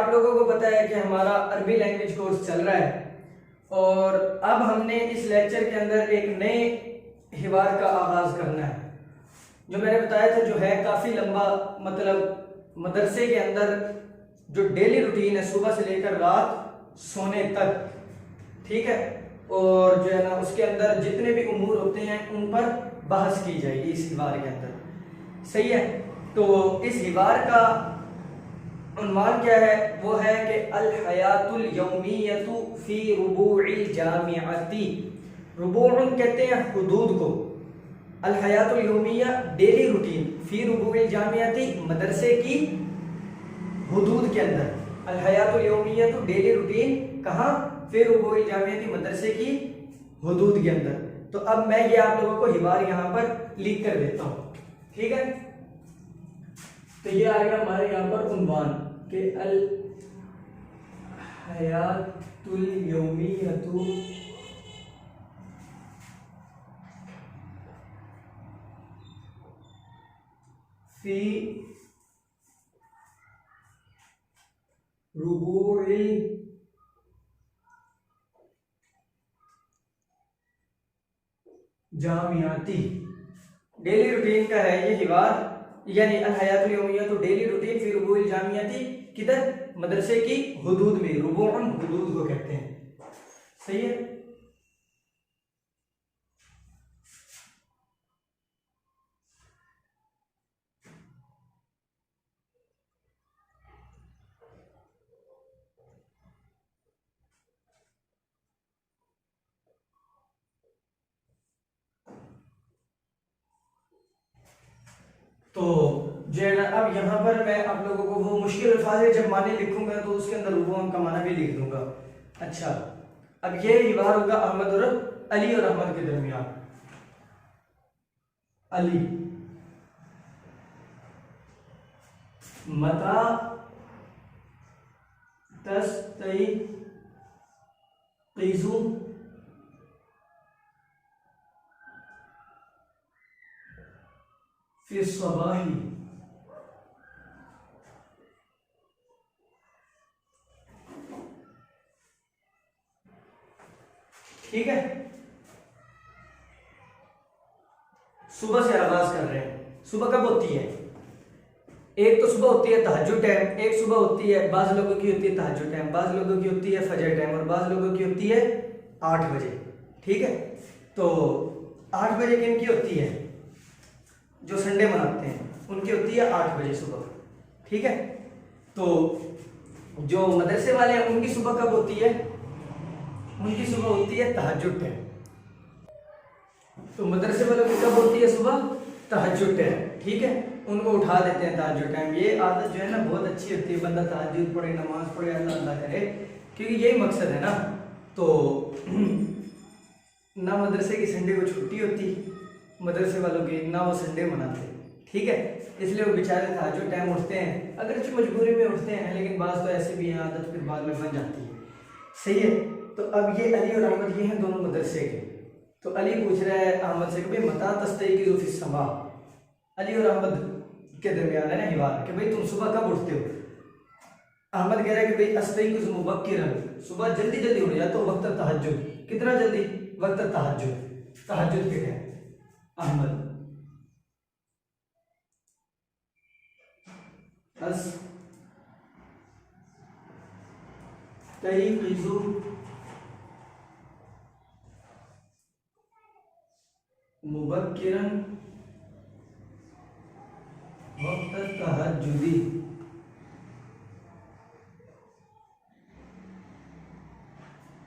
आप लोगों को पता है कि हमारा अरबी लैंग्वेज कोर्स चल रहा है और अब हमने इस लेक्चर के अंदर एक नए हिवार का आगाज करना है। जो मैंने बताया था जो है काफ़ी लंबा, मतलब मदरसे के अंदर जो डेली रूटीन है सुबह से लेकर रात सोने तक, ठीक है, और जो है ना उसके अंदर जितने भी उमूर होते हैं उन पर बहस की जाएगी इस हिवार के अंदर, सही है। तो इस हिवार का उन्वान क्या है, वो है कि अल हयातुल यौमियतु फी रुबूइल जामिअती। रुबूउन कहते हैं हुदूद को, अल हयातुल यौमिया डेली रूटीन, फी रुबूइल जामिअती मदरसे की हुदूद के अंदर। अल हयातुल यौमियतु डेली रूटीन कहाँ, फी रुबूइल जामिअती मदरसे की हुदूद के अंदर। तो अब मैं ये आप लोगों को हिवार यहाँ पर लिख कर देता हूँ, ठीक है। तो ये आएगा हमारे यहाँ पर उन्वान के अल हयातुल यौमियतु फी रुबूइल जामियाती। डेली रूटीन का है ये हिवार, यानी अल हयातुल यौमिया तो डेली रूटीन फी रुबूइल जामियाती, किधर, मदरसे की हुदूद में। रुबूअन हुदूद को कहते हैं, सही है। तो जो है ना अब यहाँ पर मैं आप लोगों को वो मुश्किल अल्फाज है जब माने लिखूंगा तो उसके अंदर रुबूअन का माना भी लिख दूंगा। अच्छा, अब ये हिवार होगा अहमद और अली और अहमद के दरमियान। अली मता तस्तयक़िज़ु फी सबाही, ठीक है। सुबह से आगाज कर रहे हैं। सुबह कब होती है, एक तो सुबह होती है तहज्जुद टाइम, एक सुबह होती है बाज़ लोगों की होती है तहज्जुद टाइम, बाज़ लोगों की होती है फजर टाइम और बाज़ लोगों की होती है 8 बजे, ठीक है। तो 8 बजे किन की होती है, जो संडे मनाते हैं उनकी होती है 8 बजे सुबह, ठीक है। तो जो मदरसे वाले हैं उनकी सुबह कब होती है, उनकी सुबह होती है तहज्जुद टाइम। तो मदरसे वालों की कब होती है सुबह, तहज्जुद टाइम, ठीक है। उनको उठा देते हैं तहज्जुद टाइम। ये आदत जो है ना बहुत अच्छी होती है, बंदा तहज्जुद पढ़े, नमाज पढ़े, अल्लाह अल्लाह करे, क्योंकि यही मकसद है ना। तो ना मदरसे की संडे को छुट्टी होती मदरसे वालों की, ना वो संडे मनाते, ठीक है। इसलिए वो बेचारे तहज्जुद टाइम उठते हैं, अगरचे मजबूरी में उठते हैं, लेकिन बाज़ तो ऐसे भी हैं आदत फिर बाद में बन जाती है, सही है। तो अब ये अली और अहमद ये हैं दोनों मदरसे के। तो अली पूछ रहा है अहमद से कि भाई मता तस्तयक़िज़ु फी समा, अली और अहमद के दरमियान है ना हिवार कि भाई तुम सुबह कब उठते हो। अहमद कह रहा है कि भाई अस्तयक़िज़ु मुबक्किरन, सुबह जल्दी जल्दी उठ जाता हूँ, वक्त तहज्जुद, कितना जल्दी, वक्त तहज्जुद, तहज्जुद के टाइम। अहमद अस्तयक़िज़ु मुबक्किरन वक्त तहज्जुदी,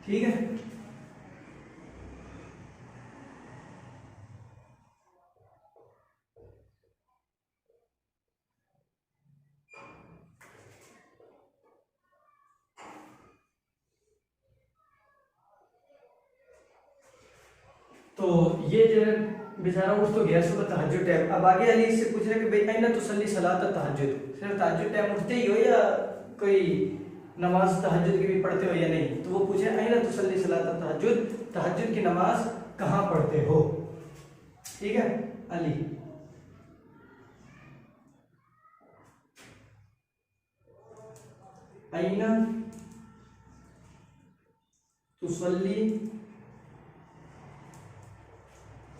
ठीक है। तो ये जो है बेचारा उठ तो गया सुबह तहज्जुद टाइम। अब आगे अली से पूछ रहे कि भाई ऐना तुसल्ली सलात तहज्जुद, सिर्फ तहज्जुद टाइम उठते ही हो या कोई नमाज तहज्जुद की भी पढ़ते हो या नहीं। तो वो पूछे ऐना तुसल्ली सलात तहज्जुद, तहज्जुद की नमाज कहाँ पढ़ते हो, ठीक है। अली ऐना तुसल्ली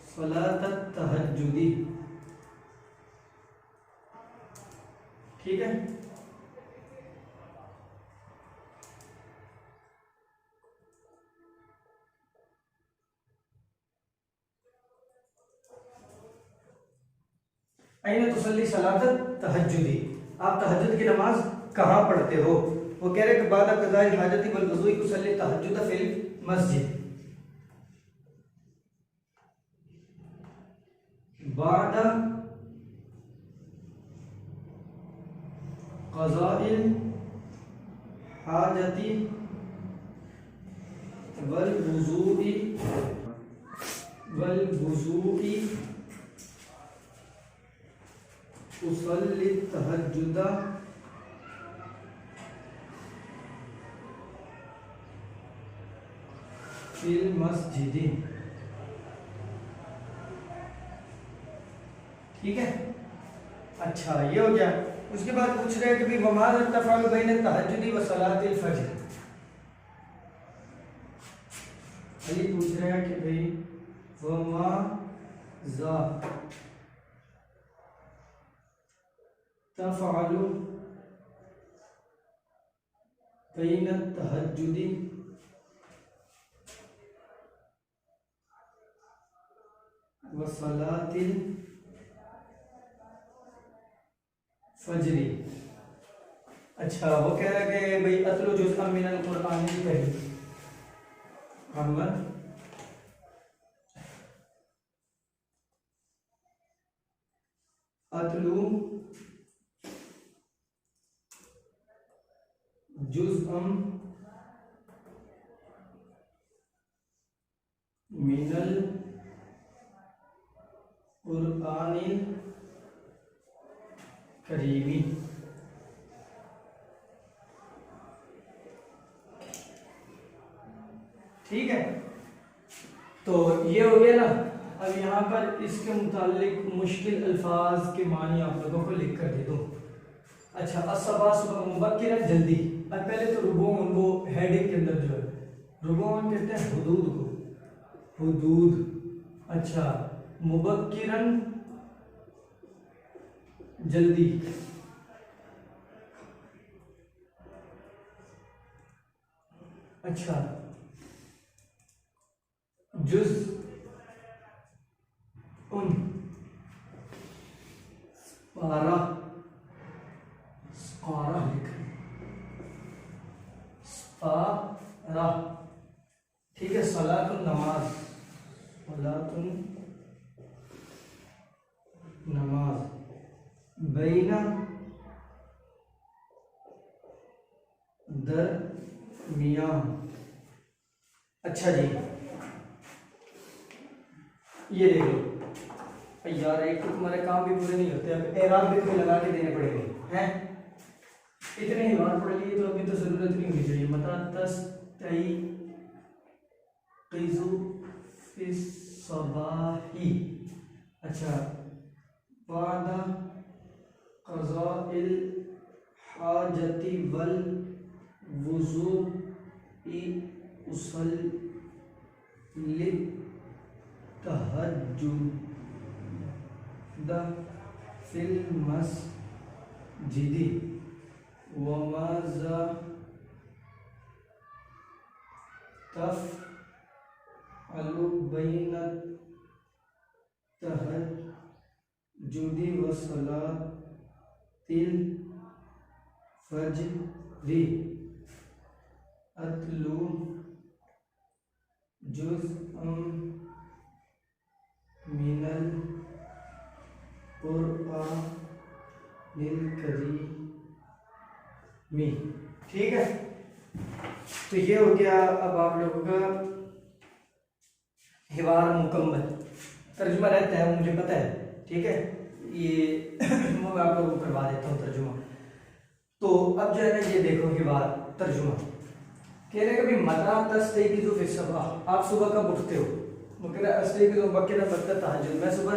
सलातत तहज्जुदी। ठीक है, ऐना तुसल्ली सलातत तहज्जुदी, आप तहज्जुद की नमाज कहाँ पढ़ते हो? वो कह रहे कि बाद क़ज़ाइल हाजती वल वज़ूइ तुसल्ली तहज्जुद फिल मस्जिद। बाद क़ज़ाइल हाजती वल वज़ूइ तुसल्ली तहज्जुद फिल मस्जिदी। ठीक है, अच्छा ये हो गया। उसके बाद पूछ रहे हैं कि भाई वमाज़ तफ़अलु बैन तहज्जुदी व सलातिल फज्र। अली पूछ रहे हैं कि भाई वमाज़ा तफ़अलु बैन तहज्जुदी व सलातिल फजरी। अच्छा, वो कह रहा है कि भाई अतलु जुज़अम मिनल कुरआनिल करीम। अतलु जुज़अम मिनल कुरआनिल करीमी। ठीक है, तो ये हो गया ना। अब यहाँ पर इसके मुतालिक मुश्किल अल्फाज के मानी आप लोगों को लिख कर दे दूँ। अच्छा, असबा सुबह मुबक्किरन जल्दी। अब पहले तो रुबून, वो हेडिंग के अंदर जो है रुबून कहते हैं हुदूद को, हुदूद। अच्छा, मुबक्किरन जल्दी। अच्छा, जुज़ उन पारा स्कारा लिख स्पारा। ठीक है, सलातुन नमाज, सलातुन नमाज बैना दरमियान। अच्छा जी, ये देखो यार, एक तो तुम्हारे काम भी पूरे नहीं होते, अब एराब भी तुम्हें लगा के देने पड़ेंगे हैं। इतने ही बार पढ़ लिए तो अभी तो जरूरत नहीं होनी चाहिए। मता तस्तई क़िज़ु फ़िस सबाही। अच्छा, बाद क़ज़ाइल हाजती वल वज़ूइ उसल्ली तहज्जुद फिल मस्जिदी वमाज़ा तफ़अलु बैन तहज्जुदी व सलातिल फज्री। अतलु जुज़अम मिनल कुरआनिल करीमी। ठीक है, तो ये हो गया अब आप लोगों का हिवार मुकम्मल। तर्जुमा रहता है, मुझे पता है। ठीक है, ये मैं आप लोगों को करवा देता हूँ तर्जुमा। तो अब जो है ना, ये देखो हिवार तर्जुमा कह रहे हैं कि मता तस्तयक़िज़ु फ़िस सबाह, आप सुबह कब उठते हो? वो कह रहा है अस्तयक़िज़ु मुबक्किरन तहज्जुद, मैं सुबह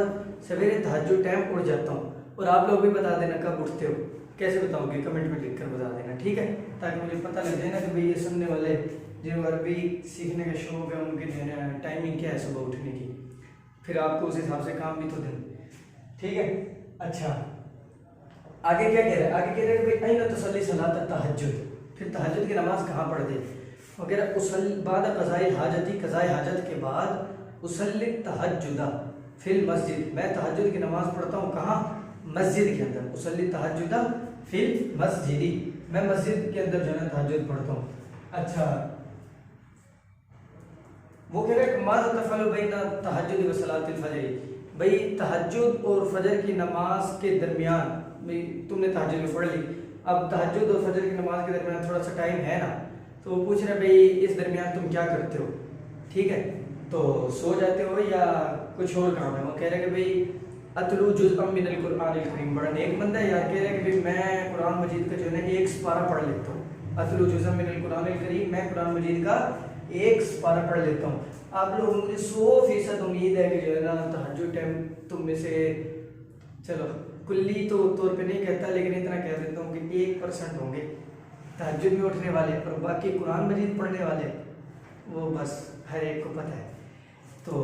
सवेरे तहज्जुद टाइम उठ जाता हूँ। और आप लोग भी बता देना कब उठते हो। कैसे बताओगे कमेंट में लिख कर बता देना, ठीक है, ताकि मुझे पता लग जाए ना कि भाई ये सुनने वाले जो अरबी सीखने का शौक है उनकी जो है ना टाइमिंग क्या है सुबह उठने की, फिर आपको उस हिसाब से काम भी तो दें, ठीक है। अच्छा आगे क्या कह रहा है, आगे कह रहा है कि भाई अइन तसल्ली सलात तहज्जुद, फिर तहज्जुद की नमाज कहाँ पढ़ते वगैरह, उसल बाद क़ज़ाए हाजती, क़ज़ाए हाजत के बाद उसल्ली तहज्जुदा फिल मस्जिद, मैं तहज्जुद की नमाज पढ़ता हूँ कहाँ, मस्जिद के अंदर, उसल्ली तहज्जुदा फिल मस्जिदी, मैं मस्जिद के अंदर जो है तहज्जुद पढ़ता हूँ। अच्छा वो कह रहे हैं माज़ा तफ़अलु बैना तहज्जुद व सलातिल फजर, भाई तहज्जुद और फजर की नमाज के दरमियान, भाई तुमने तहज्जुद में पढ़ ली, अब तहज्जुद और फजर की नमाज के दरमियान थोड़ा सा टाइम है ना, तो वो पूछ रहे भाई इस दरमियान तुम क्या करते हो, ठीक है, तो सो जाते हो या कुछ और काम है। वो कह रहे हैं कि भाई अतलू जुज़अम मिनल कुरानिल करीम, बड़ा नेक बंदा है यार, कह रहे हैं कि भाई मैं कुरान मजीद का जो है ना एक पारा पढ़ लेता हूँ, अतलू जुज़अम मिनल कुरानिल करीम, मैं कुरान मजीद का एक पारा पढ़ लेता हूँ। आप लोग मुझे 100% उम्मीद है कि जो है ना तहज्जुद टाइम तुम में से, चलो कुल्ली तो तौर पे नहीं कहता लेकिन इतना कह देता हूँ कि 1% होंगे तहज्जुद में उठने वाले, और बाकी कुरान मजीद पढ़ने वाले वो बस हर एक को पता है। तो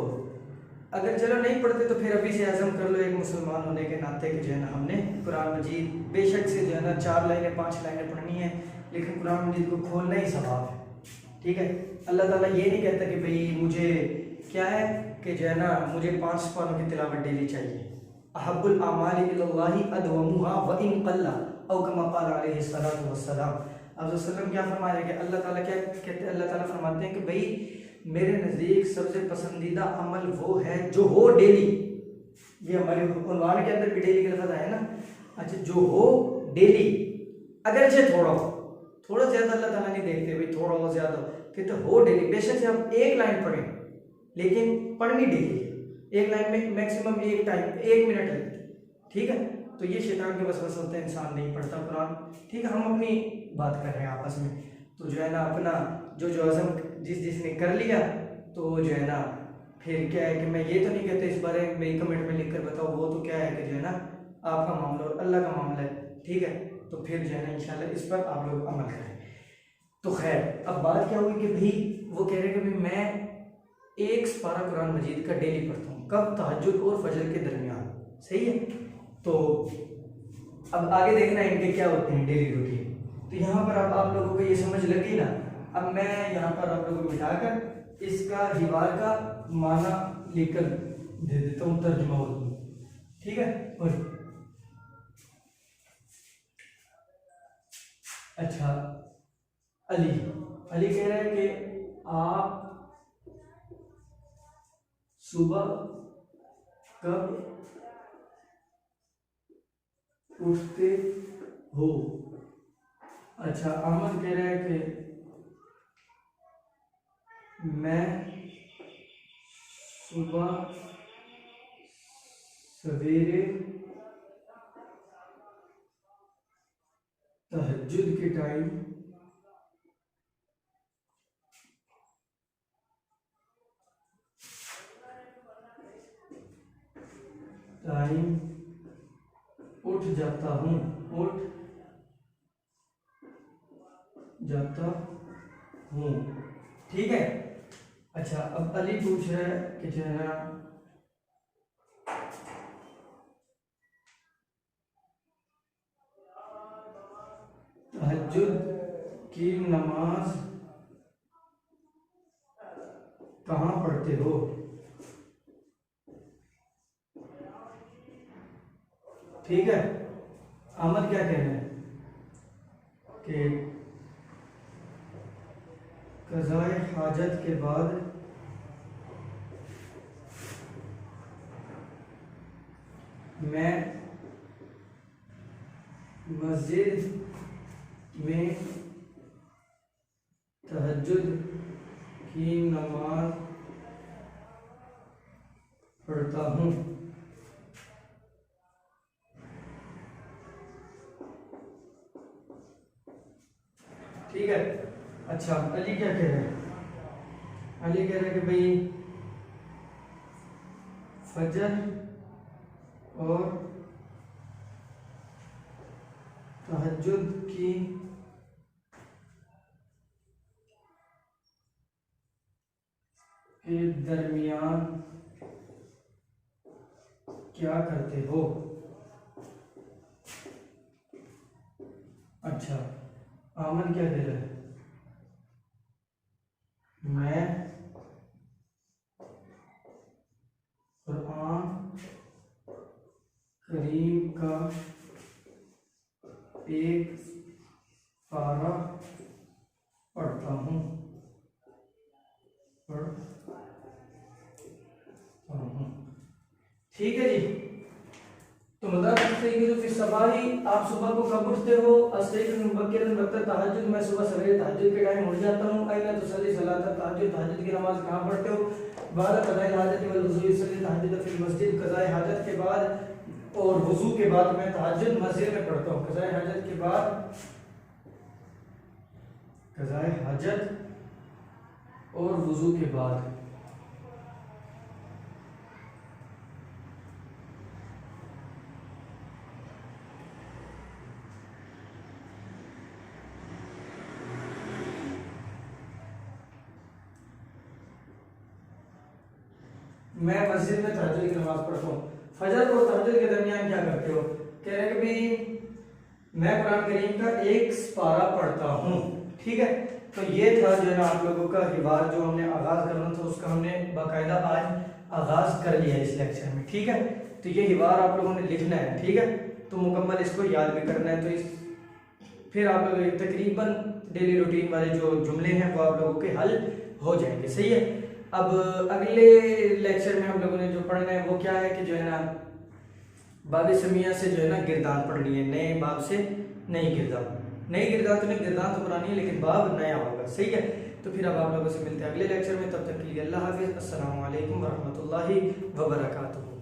अगर चलो नहीं पढ़ते तो फिर अभी से आज़म कर लो एक मुसलमान होने के नाते कि जो है ना हमने कुरान मजीद बेशक से जो है ना 4 लाइनें 5 लाइनें पढ़नी है, लेकिन कुरान मजीद को खोलना ही सवाब है, ठीक है। अल्लाह ताला ये नहीं कहता कि भाई मुझे क्या है कि जो है ना मुझे 5 पारों की तिलावत डेली चाहिए, अहब्बुल आमाली इलल्लाहि अदवमुहा व इन क़ल्ला औ कमा क़ाल अलैहि सल्लल्लाहु अलैहि वसल्लम क्या फरमा रहे हैं कि अल्लाह ताला क्या कहते हैं, अल्लाह ताला फरमाते हैं कि भाई मेरे नज़दीक सबसे पसंदीदा अमल वो है जो हो डेली, ये हमारे कुरान के अंदर भी डेली का लफ्ज़ आया ना, अच्छा जो हो डेली, अगरचे थोड़ा हो, थोड़ा ज़्यादा अल्लाह ताला नहीं देखते भाई थोड़ा हो ज़्यादा हो, कहते हो डेली, बेशक से आप एक लाइन पढ़ें लेकिन पढ़नी डेली है, एक लाइन में मैक्सिमम एक टाइम 1 मिनट लगती है, ठीक है। तो ये शैतान के वसवसे होते हैं, इंसान नहीं पढ़ता कुरान, ठीक है। हम अपनी बात कर रहे हैं आपस में, तो जो है ना अपना जो अज़म जिसने कर लिया तो जो है ना फिर क्या है कि मैं ये तो नहीं कहते इस बारे में कमेंट में लिख कर बताओ, वो तो क्या है कि जो है ना आपका मामला और अल्लाह का मामला है, ठीक है। तो फिर जो है ना इंशाल्लाह इस पर आप लोग अमल करें। तो खैर अब बात क्या हुई कि भाई वो कह रहे हैं कि भाई मैं 1 पारा कुरान मजीद का डेली पढ़ता हूँ, कब, तहज्जुद और फजर के दरमियान, सही है। तो अब आगे देखना है इनके क्या होते हैं डेली रूटीन। तो यहाँ पर अब आप लोगों को ये समझ लगी ना, अब मैं यहाँ पर आप लोगों को बिठाकर इसका हिवार का माना लिखकर दे देता हूँ, तर्जुमा उर्दू, ठीक है। और अच्छा अली कह रहा है कि आप सुबह कब उठते हो। अच्छा अमन कह रहा है कि मैं सुबह सवेरे तहज्जुद के टाइम उठ जाता हूँ, ठीक है। अच्छा अब अली पूछ रहा है कि जो है ना तहज्जुद की नमाज कहाँ पढ़ते हो। ठीक है। अहमद क्या कह रहे हैं कि क़ज़ाए हाजत के बाद मैं मस्जिद में तहज्जुद की नमाज पढ़ता हूँ। ठीक है। अच्छा अली क्या कह रहे हैं, अली कह रहे हैं कि भाई फजर और तहज्जुद की के दरमियान क्या करते हो? अच्छा, आमन क्या कह रहा है? मैं कुरान करीम का एक पारा पढ़ता हूँ। ठीक है जी। तो मतलब आप सुबह को कब उठते हो? तहज्जुद, मैं सुबह सवेरे तहज्जुद के टाइम उठ जाता हूँ। अयना तुसल्ली सलात तहज्जुद, तहज्जुद की नमाज कहाँ पढ़ते हो? बाद क़ज़ाए हाजत वल वुज़ू युसल्ली तहज्जुद फिल मस्जिद, क़ज़ाए हाजत के बाद और वुज़ू के बाद मैं तहज्जुद मस्जिद में पढ़ता हूँ। क़ज़ाए हाजत के बाद, क़ज़ाए हाजत और वुज़ू के बाद। मैं मस्जिद में तहज्जुद की नमाज पढ़ता हूँ। फजर और तहज्जुद के दरमियान क्या करते हो? कह रहे हैं कि भाई मैं कुरान करीम का एक पारा पढ़ता हूँ। ठीक है, तो ये था जो है ना आप लोगों का हिवार जो हमने आगाज करना था, उसका हमने बाकायदा आज आगाज कर लिया इस लेक्चर में। ठीक है, तो ये हिवार आप लोगों ने लिखना है। ठीक है, तो मुकम्मल इसको याद भी करना है। तो फिर आप लोग तकरीबन डेली रूटीन वाले जो जुमले हैं वो आप लोगों के हल हो जाएंगे। सही है। अब अगले लेक्चर में हम लोगों ने जो पढ़ना है वो क्या है कि जो है ना बाब समिया से जो है ना गिरदान पढ़नी है, नए बाब से नई गिरदान। नई गिरदान तो नहीं, गिरदान तो पुरानी है लेकिन बाब नया होगा। सही है। तो फिर अब आप लोगों से मिलते हैं अगले लेक्चर में। तब तक के लिए अल्लाह हाफिज़। अस्सलामु अलैकुम वरहमतुल्लाहि वबरकातुहू।